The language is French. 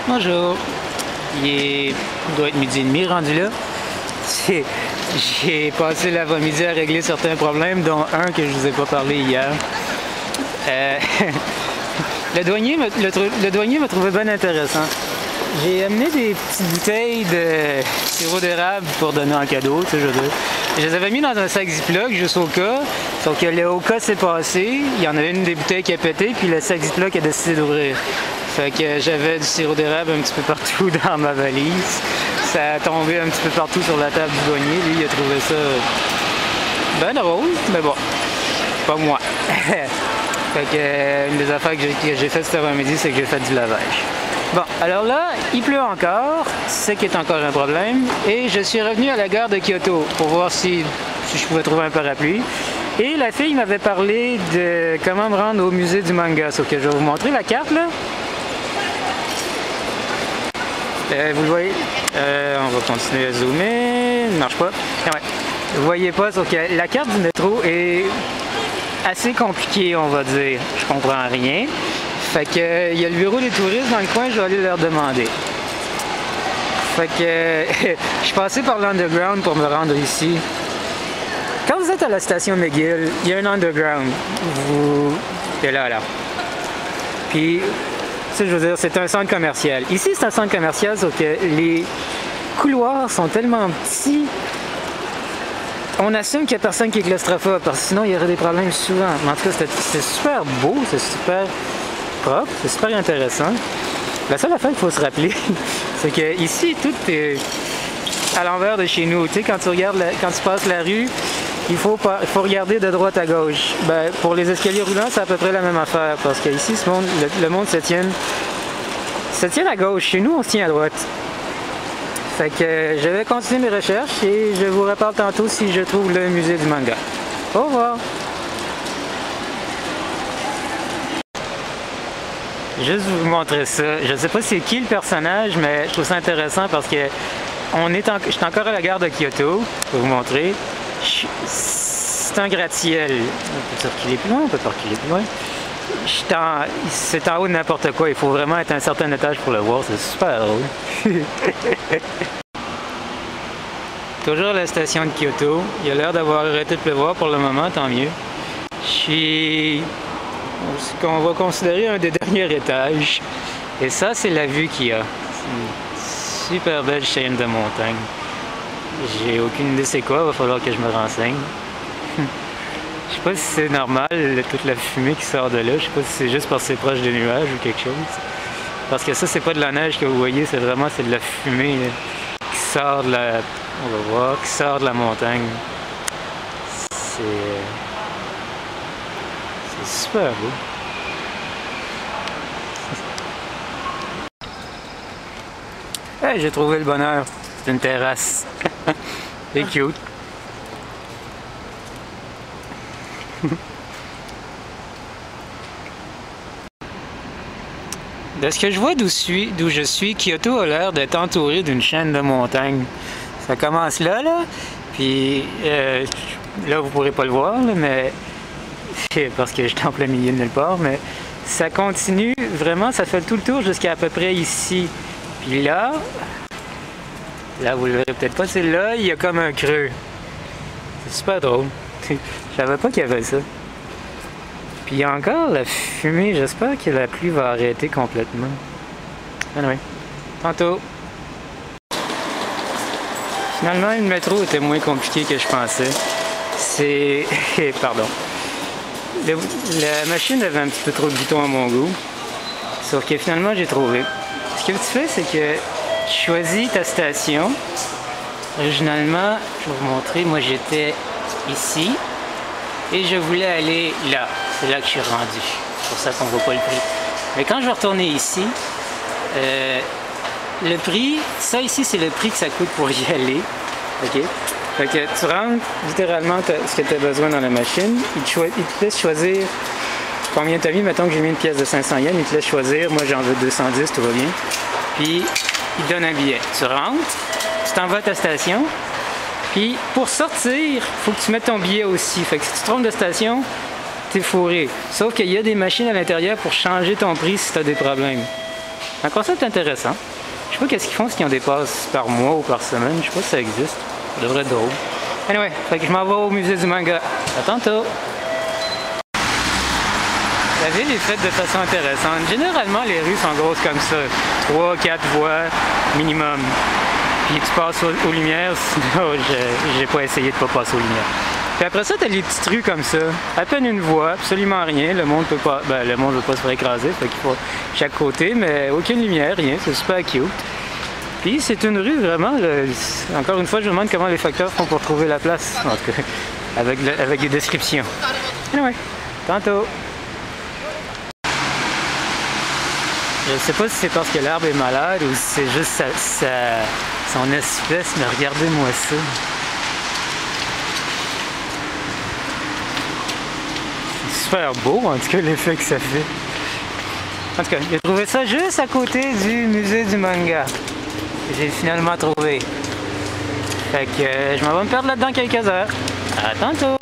Bonjour. Il doit être midi et demi rendu là. J'ai passé l'avant-midi à régler certains problèmes, dont un que je vous ai pas parlé hier. Le douanier m'a trouvé bien intéressant. J'ai amené des petites bouteilles de sirop d'érable pour donner en cadeau, tu sais, je veux dire. Je les avais mis dans un sac Ziploc juste au cas, sauf que le au cas s'est passé, il y en avait une des bouteilles qui a pété, puis le sac Ziploc a décidé d'ouvrir. Fait que j'avais du sirop d'érable un petit peu partout dans ma valise. Ça a tombé un petit peu partout sur la table du douanier. Lui, il a trouvé ça ben drôle, mais bon, pas moi. Fait que une des affaires que j'ai faites cet après-midi, c'est que j'ai fait du lavage. Bon, alors là, il pleut encore, ce qui est encore un problème, et je suis revenu à la gare de Kyoto pour voir si je pouvais trouver un parapluie. Et la fille m'avait parlé de comment me rendre au musée du manga, sauf que je vais vous montrer la carte, là. Vous le voyez? On va continuer à zoomer, ne marche pas. Ah ouais. Vous voyez pas, sauf que la carte du métro est assez compliquée, on va dire. Je comprends rien. Fait que il y a le bureau des touristes dans le coin, je vais aller leur demander. Fait que je suis passé par l'underground pour me rendre ici. Quand vous êtes à la station McGill, il y a un underground. C'est là. Puis, je veux dire, c'est un centre commercial. Ici, c'est un centre commercial, sauf que les couloirs sont tellement petits. On assume qu'il n'y a personne qui est claustrophobe, parce que sinon, il y aurait des problèmes souvent. Mais en tout cas, c'est super beau, c'est super propre, c'est super intéressant. La seule affaire qu'il faut se rappeler, c'est que ici, tout est à l'envers de chez nous. Tu sais, quand tu passes la rue, il faut regarder de droite à gauche. Ben, pour les escaliers roulants, c'est à peu près la même affaire, parce qu'ici, le monde se tient à gauche. Chez nous, on se tient à droite. Fait que je vais continuer mes recherches et je vous reparle tantôt si je trouve le musée du manga. Au revoir! Juste vous montrer ça. Je ne sais pas c'est qui le personnage, mais je trouve ça intéressant parce que je suis encore à la gare de Kyoto. Je vais vous montrer. C'est un gratte-ciel. On peut reculer plus loin, on peut pas reculer plus loin. C'est en haut de n'importe quoi. Il faut vraiment être à un certain étage pour le voir. C'est super drôle. Toujours à la station de Kyoto. Il a l'air d'avoir arrêté de pleuvoir pour le moment, tant mieux. Je suis ce qu'on va considérer un des derniers étages. Et ça, c'est la vue qu'il y a. C'est une super belle chaîne de montagnes. J'ai aucune idée c'est quoi, il va falloir que je me renseigne. Je sais pas si c'est normal, toute la fumée qui sort de là. Je sais pas si c'est juste parce que c'est proche des nuages ou quelque chose. Parce que ça, c'est pas de la neige que vous voyez, c'est de la fumée là, qui sort de la... On va voir, qui sort de la montagne. C'est super beau. Hey, j'ai trouvé le bonheur. C'est une terrasse. C'est cute. De ce que je vois d'où je suis, Kyoto a l'air d'être entouré d'une chaîne de montagnes. Ça commence là, puis là vous pourrez pas le voir, là, mais parce que je suis en plein milieu de nulle part, mais ça continue vraiment, ça fait tout le tour jusqu'à peu près ici. Puis là vous le verrez peut-être pas, c'est là, il y a comme un creux. C'est super drôle. Je savais pas qu'il y avait ça. Puis il y a encore la fumée, j'espère que la pluie va arrêter complètement. Anyway, tantôt. Finalement, le métro était moins compliqué que je pensais. Pardon. La machine avait un petit peu trop de boutons à mon goût. Sauf que finalement, j'ai trouvé. Ce que tu fais, c'est que tu choisis ta station. Originalement, je vais vous montrer, moi j'étais ici. Et je voulais aller là. C'est là que je suis rendu. C'est pour ça qu'on ne voit pas le prix. Mais quand je vais retourner ici, le prix, ça ici, c'est le prix que ça coûte pour y aller. OK? Fait que tu rentres littéralement ce que tu as besoin dans la machine. Il te laisse choisir combien tu as mis. Mettons que j'ai mis une pièce de 500 yens. Il te laisse choisir. Moi, j'en veux 210, tout va bien. Puis, il te donne un billet. Tu rentres, tu t'en vas à ta station. Puis, pour sortir, il faut que tu mettes ton billet aussi. Fait que si tu te trompes de station, t'es fourré. Sauf qu'il y a des machines à l'intérieur pour changer ton prix si tu as des problèmes. Un concept intéressant. Je sais pas qu'est-ce qu'ils font, s'ils ont des passes par mois ou par semaine. Je sais pas si ça existe. Ça devrait être drôle. Anyway, fait que je m'en vais au musée du manga. À tantôt! La ville est faite de façon intéressante. Généralement, les rues sont grosses comme ça. 3-4 voies minimum. Puis tu passes aux lumières, sinon j'ai pas essayé de pas passer aux lumières. Puis après ça, t'as les petites rues comme ça. À peine une voie, absolument rien. Le monde peut pas. Ben, le monde veut pas se faire écraser, fait qu'il faut chaque côté, mais aucune lumière, rien. C'est super cute. Puis c'est une rue vraiment. Encore une fois, je me demande comment les facteurs font pour trouver la place. En tout cas, avec des descriptions. Anyway, tantôt. Je sais pas si c'est parce que l'arbre est malade ou si c'est juste son espèce, mais regardez-moi ça. C'est super beau, en tout cas, l'effet que ça fait. En tout cas, j'ai trouvé ça juste à côté du musée du manga. J'ai finalement trouvé. Fait que je m'en vais me perdre là-dedans quelques heures. À tantôt!